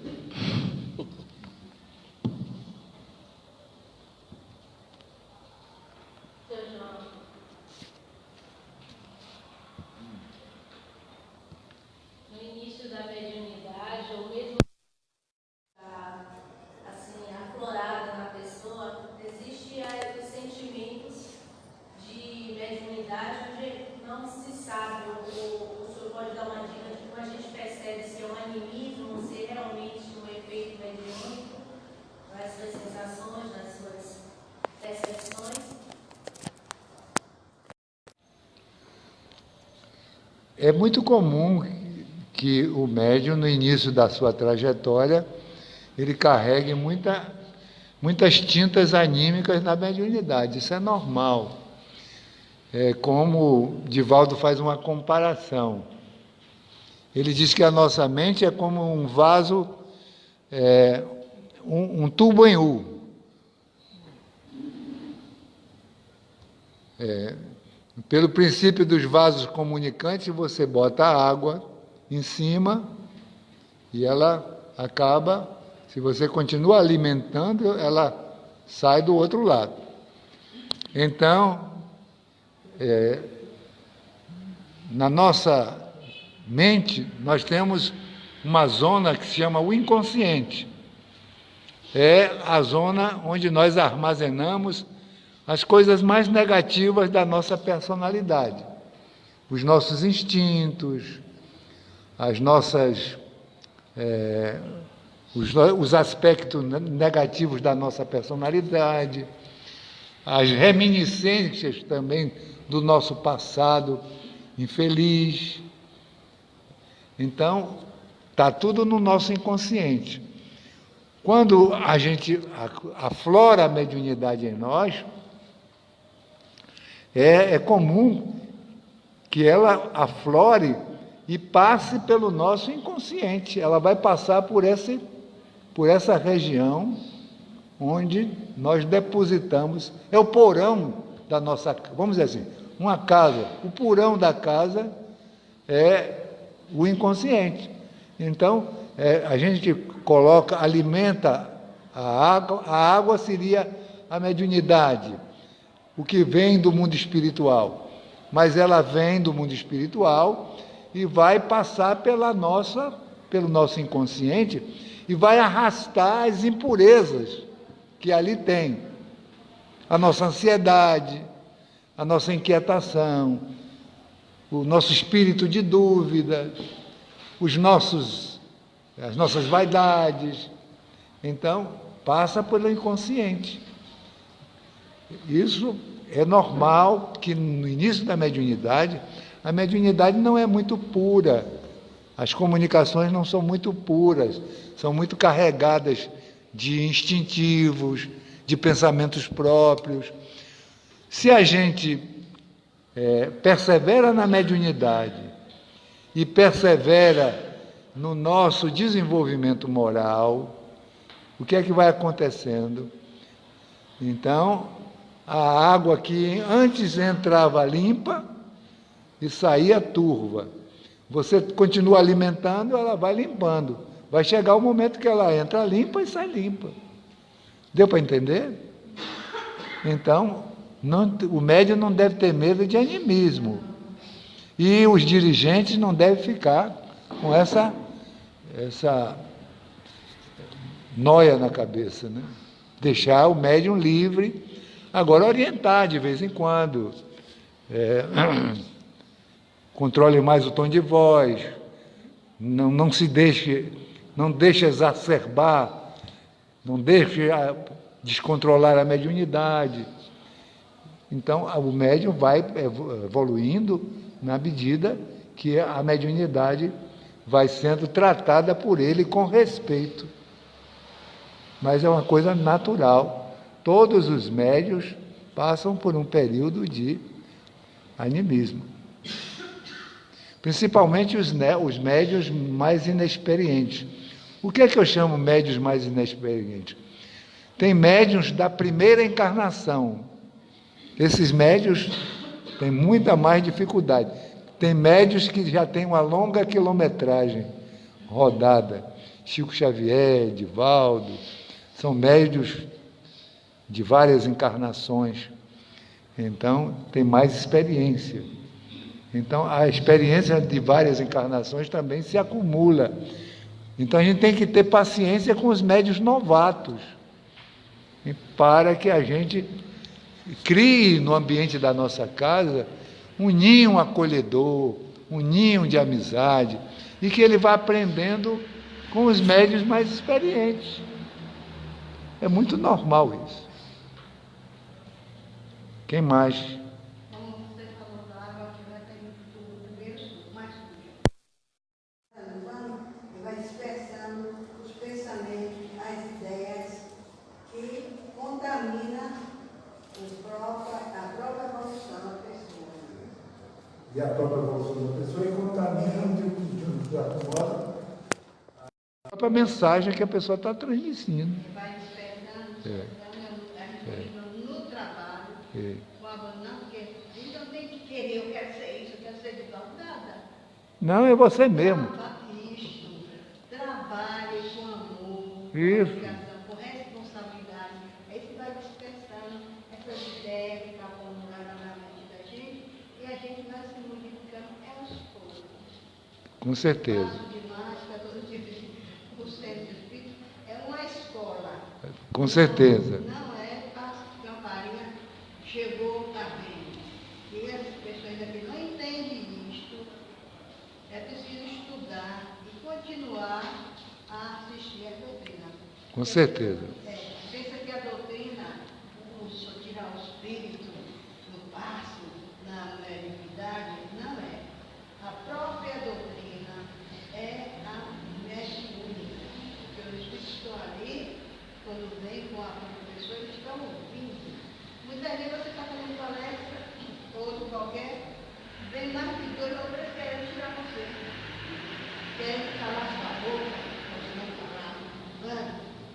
No início da mediunidade, ou mesmo É muito comum que o médium, no início da sua trajetória, ele carregue muitas tintas anímicas na mediunidade. Isso é normal. É como Divaldo faz uma comparação. Ele diz que a nossa mente é como um vaso, um tubo em U. Pelo princípio dos vasos comunicantes, você bota a água em cima e ela acaba, se você continua alimentando, ela sai do outro lado. Então, na nossa mente, nós temos uma zona que se chama o inconsciente. É a zona onde nós armazenamos as coisas mais negativas da nossa personalidade. Os nossos instintos, as nossas, os aspectos negativos da nossa personalidade, as reminiscências também do nosso passado infeliz. Então, está tudo no nosso inconsciente. Quando a gente aflora a mediunidade em nós, é comum que ela aflore e passe pelo nosso inconsciente. Ela vai passar por essa região onde nós depositamos, é o porão da nossa, vamos dizer assim, uma casa, o porão da casa é o inconsciente. Então, a gente alimenta a água seria a mediunidade, o que vem do mundo espiritual. Mas ela vem do mundo espiritual e vai passar pelo nosso inconsciente e vai arrastar as impurezas que ali tem. A nossa ansiedade, a nossa inquietação, o nosso espírito de dúvida, as nossas vaidades. Então, passa pelo inconsciente. Isso é normal que no início da mediunidade, a mediunidade não é muito pura. As comunicações não são muito puras, são muito carregadas de instintivos, de pensamentos próprios. Se a gente persevera na mediunidade e persevera no nosso desenvolvimento moral, o que é que vai acontecendo? Então, a água que antes entrava limpa e saía turva, você continua alimentando, ela vai limpando. Vai chegar o momento que ela entra limpa e sai limpa. Deu para entender? Então, o médium não deve ter medo de animismo. E os dirigentes não devem ficar com essa nóia na cabeça, né? Deixar o médium livre, agora orientar de vez em quando, controle mais o tom de voz, não deixe exacerbar, não deixe descontrolar a mediunidade. Então, o médium vai evoluindo na medida que a mediunidade vai sendo tratada por ele com respeito. Mas é uma coisa natural. Todos os médiuns passam por um período de animismo. Principalmente os médiuns mais inexperientes. O que é que eu chamo médiuns mais inexperientes? Tem médiuns da primeira encarnação. Esses médiuns têm muita mais dificuldade. Tem médiuns que já têm uma longa quilometragem rodada. Chico Xavier, Divaldo, são médiuns de várias encarnações. Então, tem mais experiência. Então, a experiência de várias encarnações também se acumula. Então, a gente tem que ter paciência com os médiuns novatos, para que a gente crie no ambiente da nossa casa um ninho acolhedor, um ninho de amizade, e que ele vá aprendendo com os médiuns mais experientes. É muito normal isso. Quem mais? Como você falou da água que vai sair do primeiro, mas contamina a própria evolução da pessoa. E a própria evolução da pessoa e contamina de certo modo A própria mensagem que a pessoa está transmitindo. Vai despertando, É. então a gente continua no trabalho, É. com a não, porque a gente não tem que querer, eu quero ser isso, eu quero ser de tal, nada. Não, é você mesmo. Isso, trabalhe com amor, com Isso. dedicação, com responsabilidade. Aí você vai despertando essas ideias que estão acumuladas na mente da gente e a gente vai se modificando aos poucos. Com certeza. Passo de mágica, todo tipo de o centro de espírito é uma escola. Com certeza. Não é passo de campainha, chegou, está bem. E as pessoas aqui não entendem isto. É preciso estudar e continuar a assistir a doutrina. Com certeza. Pensa que a doutrina, o tirar o espírito no passo, na mediunidade, não é. A própria doutrina é a mediúnica. Porque os espíritos estão ali, quando vem com a pessoa, eles estão ouvindo. Muitas vezes você está fazendo palestra, outro qualquer, vem mais de dois ou três querendo tirar você. Querem calar sua boca, você não falar,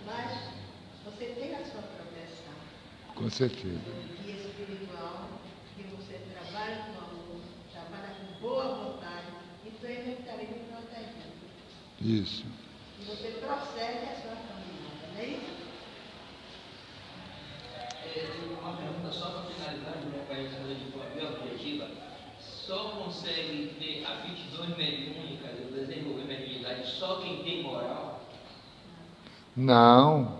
mas você tem a sua proteção. Com certeza. O guia espiritual, que você trabalha com amor, trabalha com boa vontade, então ele estaria me protegendo. Isso. E você prossegue a sua caminhada, não é isso? Uma pergunta só para finalizar, para a resposta de forma bem objetiva. Só consegue ter aptidões mediúnicas, desenvolver mediunidade, só quem tem moral? Não,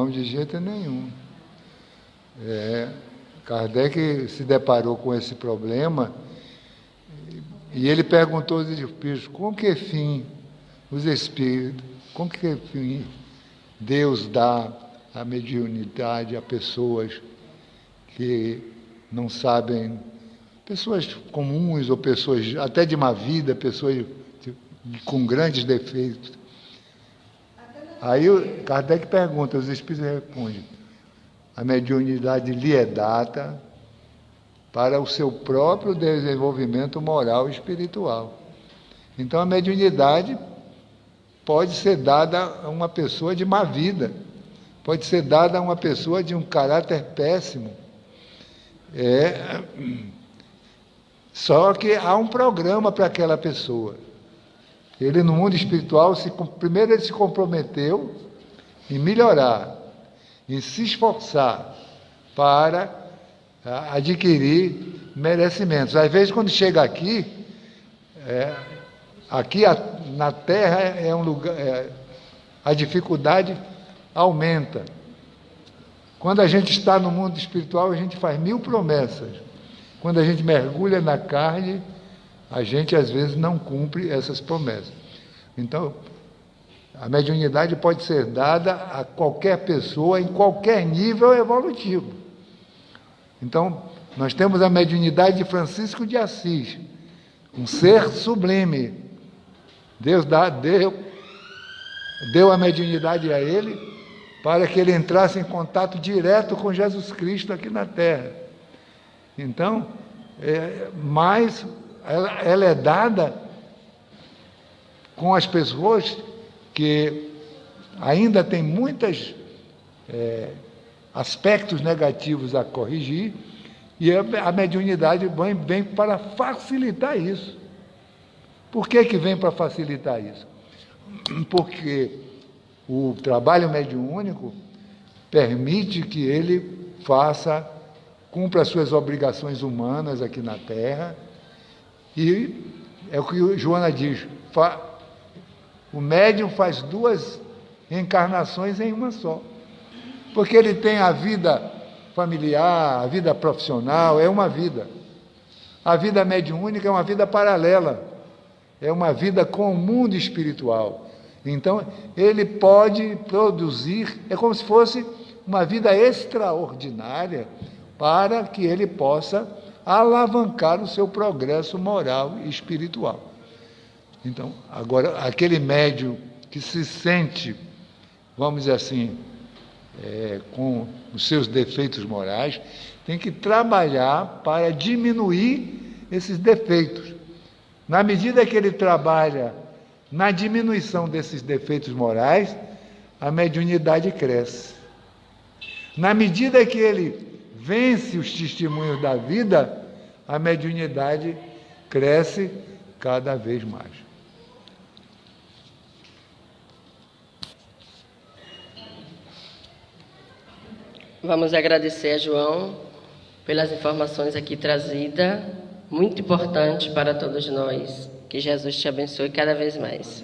de jeito nenhum. Kardec se deparou com esse problema e ele perguntou aos espíritos, com que fim os espíritos, com que fim Deus dá a mediunidade a pessoas que não sabem, pessoas comuns ou pessoas até de má vida, pessoas com grandes defeitos. Aí o Kardec pergunta, os espíritos respondem, a mediunidade lhe é dada para o seu próprio desenvolvimento moral e espiritual. Então a mediunidade pode ser dada a uma pessoa de má vida, pode ser dada a uma pessoa de um caráter péssimo. Só que há um programa para aquela pessoa. Ele, no mundo espiritual, primeiro ele se comprometeu em melhorar, em se esforçar para adquirir merecimentos. Às vezes, quando chega aqui, na Terra é um lugar, a dificuldade aumenta. Quando a gente está no mundo espiritual, a gente faz 1000 promessas. Quando a gente mergulha na carne, a gente às vezes não cumpre essas promessas. Então, a mediunidade pode ser dada a qualquer pessoa, em qualquer nível evolutivo. Então, nós temos a mediunidade de Francisco de Assis, um ser sublime. Deus deu a mediunidade a ele para que ele entrasse em contato direto com Jesus Cristo aqui na Terra. Então, mas ela é dada com as pessoas que ainda têm muitos aspectos negativos a corrigir, e a mediunidade vem para facilitar isso. Por que vem para facilitar isso? Porque o trabalho mediúnico permite que ele cumpra as suas obrigações humanas aqui na Terra, e é o que Joana diz, o médium faz 2 encarnações em uma só, porque ele tem a vida familiar, a vida profissional, é uma vida. A vida mediúnica é uma vida paralela, é uma vida com o mundo espiritual. Então, ele pode produzir, é como se fosse uma vida extraordinária para que ele possa alavancar o seu progresso moral e espiritual. Então, agora, aquele médium que se sente, vamos dizer assim, com os seus defeitos morais, tem que trabalhar para diminuir esses defeitos. Na medida que ele trabalha na diminuição desses defeitos morais, a mediunidade cresce. Na medida que ele vence os testemunhos da vida, a mediunidade cresce cada vez mais. Vamos agradecer a João pelas informações aqui trazidas, muito importante para todos nós. Que Jesus te abençoe cada vez mais.